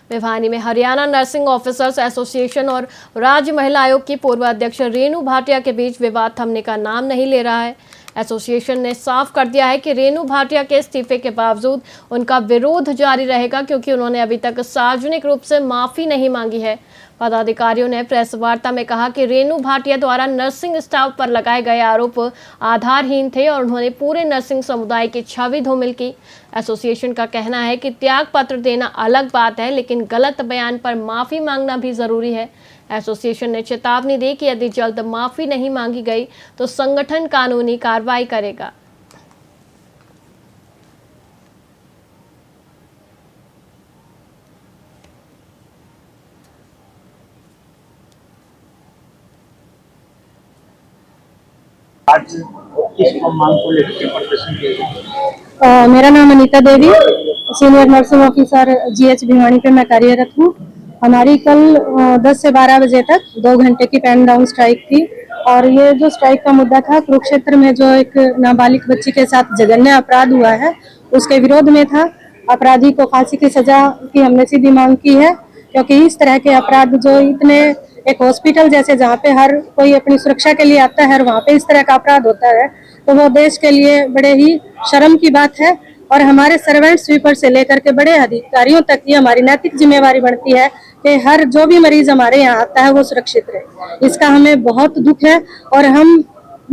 भिवानी में Haryana nursing officers association और राज्य महिला आयोग की पूर्व अध्यक्ष रेणु भाटिया के बीच विवाद थमने का नाम नहीं ले रहा है। एसोसिएशन ने साफ कर दिया है कि रेणु भाटिया के इस्तीफे के बावजूद उनका विरोध जारी रहेगा, क्योंकि उन्होंने अभी तक सार्वजनिक रूप से माफी नहीं मांगी है। पदाधिकारियों ने प्रेस वार्ता में कहा कि रेणु भाटिया द्वारा नर्सिंग स्टाफ पर लगाए गए आरोप आधारहीन थे और उन्होंने पूरे नर्सिंग समुदाय की छवि धूमिल की। एसोसिएशन का कहना है कि त्याग पत्र देना अलग बात है, लेकिन गलत बयान पर माफी मांगना भी जरूरी है। एसोसिएशन ने चेतावनी दी कि यदि जल्द माफी नहीं मांगी गई तो संगठन कानूनी कार्रवाई करेगा। आज किस मांग को लेकर प्रदर्शन किया? मेरा नाम Anita Devi, senior nursing officer GH Bhiwani पे मैं कार्यरत हूँ। हमारी कल 10 से 12 बजे तक 2 घंटे की पेन डाउन स्ट्राइक थी और ये जो स्ट्राइक का मुद्दा था, कुरुक्षेत्र में जो एक नाबालिग बच्ची के साथ जघन्य अपराध हुआ है उसके विरोध में था। अपराधी को फांसी की सजा की हमने सीधी मांग की है, क्योंकि इस तरह के अपराध जो इतने एक हॉस्पिटल जैसे जहाँ पे हर कोई अपनी सुरक्षा के लिए आता है, वहाँ पे इस तरह का अपराध होता है तो वो देश के लिए बड़े ही शर्म की बात है। और हमारे सर्वेंट स्वीपर से लेकर के बड़े अधिकारियों तक ये हमारी नैतिक जिम्मेवारी बनती है कि हर जो भी मरीज हमारे यहाँ आता है वो सुरक्षित रहे। इसका हमें बहुत दुख है और हम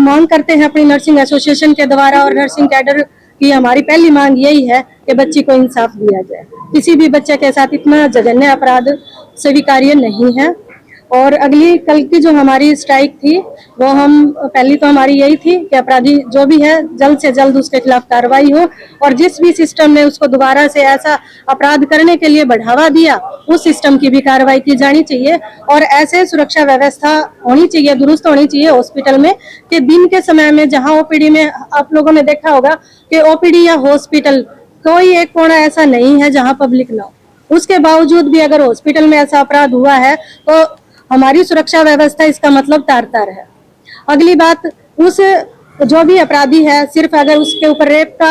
मांग करते हैं अपनी नर्सिंग एसोसिएशन के द्वारा और नर्सिंग कैडर की हमारी पहली मांग यही है कि बच्ची को इंसाफ दिया जाए। किसी भी बच्चे के साथ इतना जघन्य अपराध स्वीकार्य नहीं है। और अगली कल की जो हमारी स्ट्राइक थी वो पहली तो हमारी यही थी कि अपराधी जो भी है जल्द से जल्द उसके खिलाफ कार्रवाई हो और जिस भी सिस्टम ने उसको दोबारा से ऐसा अपराध करने के लिए बढ़ावा दिया उस सिस्टम की भी कार्रवाई की जानी चाहिए। और ऐसे सुरक्षा व्यवस्था होनी चाहिए, दुरुस्त होनी चाहिए हॉस्पिटल में कि दिन के समय में जहाँ ओपीडी में आप लोगों ने देखा होगा कि ओपीडी या हॉस्पिटल कोई एक कोना ऐसा नहीं है जहाँ पब्लिक ना हो। उसके बावजूद भी अगर हॉस्पिटल में ऐसा अपराध हुआ है तो हमारी सुरक्षा व्यवस्था इसका मतलब तार-तार है। अगली बात, उस जो भी अपराधी है सिर्फ अगर उसके ऊपर रेप का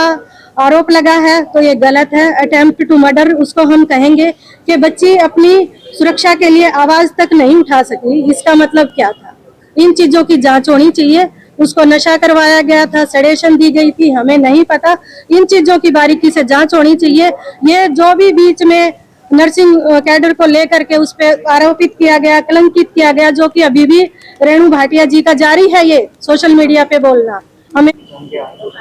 आरोप लगा है तो ये गलत है। अटेम्प्ट टू मर्डर उसको हम कहेंगे कि बच्ची अपनी सुरक्षा के लिए आवाज तक नहीं उठा सकी, इसका मतलब क्या था? इन चीजों की जांच होनी चाहिए। उसको नशा करवाया गया था, सेडेशन दी गई थी, हमें नहीं पता। इन चीजों की बारीकी से जांच होनी चाहिए। ये जो भी बीच में नर्सिंग कैडर को लेकर के उस पर आरोपित किया गया, कलंकित किया गया, जो कि अभी भी रेणु भाटिया जी का जारी है ये सोशल मीडिया पे बोलना। हमें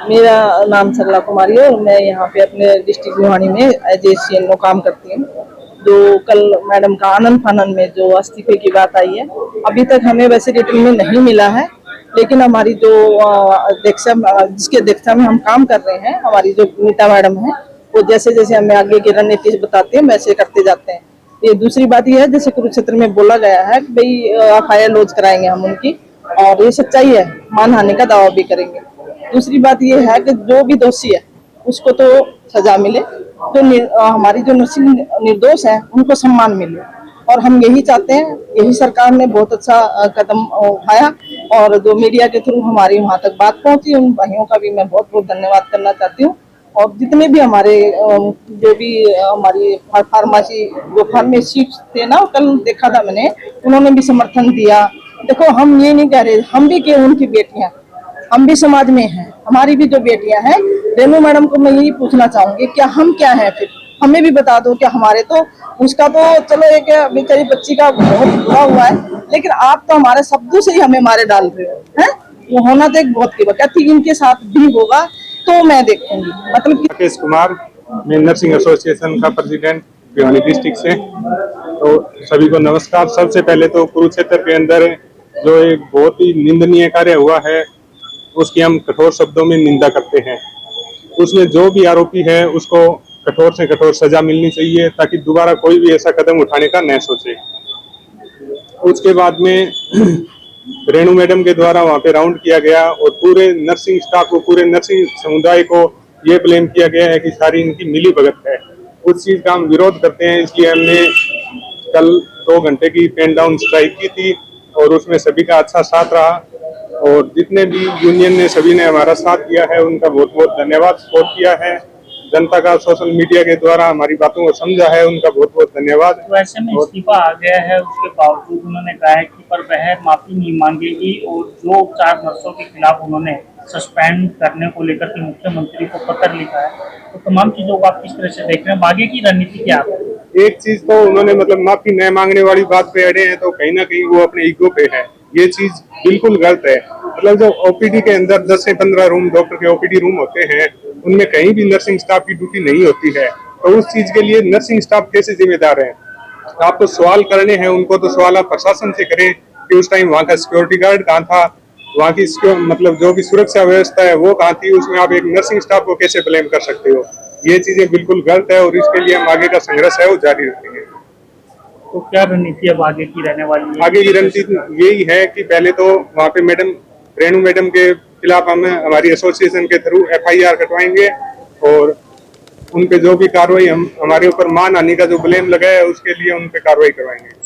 मेरा नाम सरला कुमारी है और मैं यहाँ पे अपने डिस्ट्रिक्ट भिवानी में एज ए सीएनओ काम करती हूँ। जो कल मैडम का आनंद फानन में जो इस्तीफे की बात आई है, अभी तक हमें वैसे रिटर्न में नहीं मिला है, लेकिन हमारी जो अध्यक्षा जिसकी अध्यक्षता में हम काम कर रहे हैं, हमारी जो नीता मैडम है, वो जैसे जैसे हमें आगे की रणनीति बताते हैं वैसे करते जाते हैं। ये दूसरी बात यह है, जैसे कुरुक्षेत्र में बोला गया है कि भाई एफआईआर लॉन्च कराएंगे हम उनकी, और ये सच्चाई है, मानहानि का दावा भी करेंगे। दूसरी बात यह है कि जो भी दोषी है उसको तो सजा मिले, जो हमारी जो नर्सिंग निर्दोष है उनको सम्मान मिले, और हम यही चाहते हैं। यही सरकार ने बहुत अच्छा कदम उठाया और जो मीडिया के थ्रू हमारी वहाँ तक बात पहुँची, उन भाइयों का भी मैं बहुत बहुत धन्यवाद करना चाहती हूँ। और जितने भी हमारे जो भी हमारी फार्मेसी जो फार्मेसिस्ट थे ना, कल देखा था मैंने, उन्होंने भी समर्थन दिया। देखो, हम ये नहीं कह रहे, हम भी के उनकी बेटियां, हम भी समाज में हैं, हमारी भी जो बेटियां हैं। रेणु मैडम को मैं यही पूछना चाहूंगी, क्या हम क्या है, फिर हमें भी बता दो। क्या हमारे तो उसका तो चलो एक बेचारी बच्ची का बहुत बुरा हुआ है, लेकिन आप तो हमारे शब्दों से ही हमें मारे डाल रहे हो, हैं? वो होना तो एक बहुत की बात थी, इनके साथ भी होगा तो मैं देखूंगी। मतलब राकेश कुमार, मैं नर्सिंग एसोसिएशन का प्रेसिडेंट भिवानी डिस्ट्रिक्ट से। तो सभी को नमस्कार। सबसे पहले तो कुरुक्षेत्र के अंदर जो एक बहुत ही निंदनीय कार्य हुआ है उसकी हम कठोर शब्दों में निंदा करते हैं। उसमें जो भी आरोपी है उसको कठोर से कठोर सजा मिलनी चाहिए, ताकि दोबारा कोई भी ऐसा कदम उठाने का न सोचे। उसके बाद में रेणु मैडम के द्वारा वहाँ पे राउंड किया गया और पूरे नर्सिंग स्टाफ को, पूरे नर्सिंग समुदाय को ये ब्लेम किया गया है कि सारी इनकी मिली भगत है। उस चीज का हम विरोध करते हैं, इसलिए हमने कल 2 घंटे की पेन डाउन स्ट्राइक की थी और उसमें सभी का अच्छा साथ रहा, और जितने भी यूनियन ने, सभी ने हमारा साथ दिया है, उनका बहुत बहुत धन्यवाद सपोर्ट किया है। जनता का सोशल मीडिया के द्वारा हमारी बातों को समझा है, उनका बहुत बहुत धन्यवाद। तो ऐसे में इस्तीफा आ गया है, उसके बावजूद उन्होंने कहा है कि पर वह माफी नहीं मांगेगी और जो 4 नर्सों के खिलाफ उन्होंने सस्पेंड करने को लेकर के मुख्यमंत्री को पत्र लिखा है, तो तमाम चीजों को आप किस तरह से देख रहे हैं, आगे की रणनीति क्या है? एक चीज तो उन्होंने मतलब माफी न मांगने वाली बात पे अड़े हैं, तो कहीं ना कहीं वो अपने ईगो पे है, ये चीज बिल्कुल गलत है। मतलब जो ओपीडी के अंदर 10 से 15 रूम डॉक्टर के ओपीडी रूम होते हैं, उनमें कहीं भी नर्सिंग स्टाफ की ड्यूटी नहीं होती है, तो उस चीज के लिए नर्सिंग स्टाफ कैसे जिम्मेदार है? आपको सवाल करने हैं, उनको तो सवाल आप प्रशासन से करें कि उस टाइम वहाँ का सिक्योरिटी गार्ड कहाँ था, वहाँ की मतलब जो भी सुरक्षा व्यवस्था है वो कहाँ थी, उसमें आप एक नर्सिंग स्टाफ को कैसे ब्लेम कर सकते हो? ये चीजें बिल्कुल गलत है और इसके लिए हम आगे का संघर्ष है वो जारी रखेंगे। तो क्या रणनीति अब आगे की रहने वाली है? आगे की रणनीति यही है कि पहले तो वहाँ पे मैडम रेणु मैडम के खिलाफ हम हमारी एसोसिएशन के थ्रू FIR कटवाएंगे और उन पे जो भी कार्रवाई हम हमारे ऊपर मान हानि का जो ब्लेम लगा है उसके लिए उन पे कार्रवाई करवाएंगे।